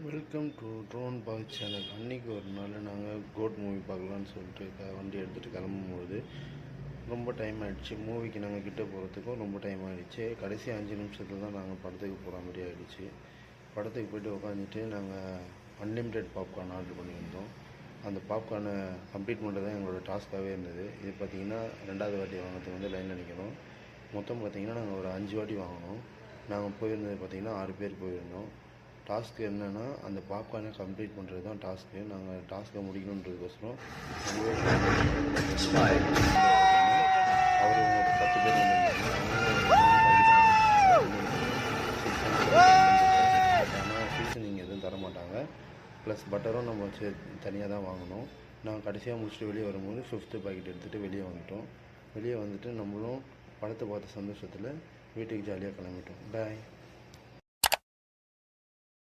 Welcome to drone bye channel. அன்றைக்கி ஒரு நாள் நாங்கள் கோட் மூவி பார்க்கலான்னு சொல்லிட்டு வண்டி எடுத்துகிட்டு கிளம்பும்போது ரொம்ப டைம் ஆகிடுச்சு. மூவிக்கு நாங்கள் கிட்டே போகிறதுக்கும் ரொம்ப டைம் ஆகிடுச்சு. கடைசி 5 நிமிஷத்தில் தான் நாங்கள் படத்துக்கு போகிற மாதிரி ஆகிடுச்சு. படத்துக்கு போய்ட்டு உட்காந்துட்டு நாங்கள் அன்லிமிட்டெட் பாப்கார்ன் ஆர்டர் பண்ணியிருந்தோம். அந்த பாப்கார்னை கம்ப்ளீட் பண்ணுறது தான் எங்களோட டாஸ்க்காகவே இருந்தது. இது பார்த்திங்கன்னா 2வது வாட்டி வாங்கிறதுக்கு வந்து லைனில் நிற்கணும். மொத்தம் பார்த்திங்கன்னா நாங்கள் ஒரு 5 வாட்டி வாங்கினோம். நாங்கள் போயிருந்தது பார்த்திங்கன்னா 6 பேர் போயிருந்தோம். டாஸ்க் என்னென்னா அந்த பாப்கார்னை கம்ப்ளீட் பண்ணுறது தான் டாஸ்க்கு. நாங்கள் டாஸ்க்கை முடிக்கணுன்றதுக்கோசரம் அவர் 10 பேர் வந்திருந்தாங்க. ஆனால் சீசனிங் எதுவும் தரமாட்டாங்க. ப்ளஸ் பட்டரும் நம்ம தனியாக தான் வாங்கணும். நாங்கள் கடைசியாக முடிச்சுட்டு வெளியே வரும்போது 5th பாக்கெட் எடுத்துகிட்டு வெளியே வந்துட்டோம். வெளியே வந்துட்டு நம்மளும் படத்தை பார்த்த சந்தோஷத்தில் வீட்டுக்கு ஜாலியாக கிளம்பிட்டோம். பாய்.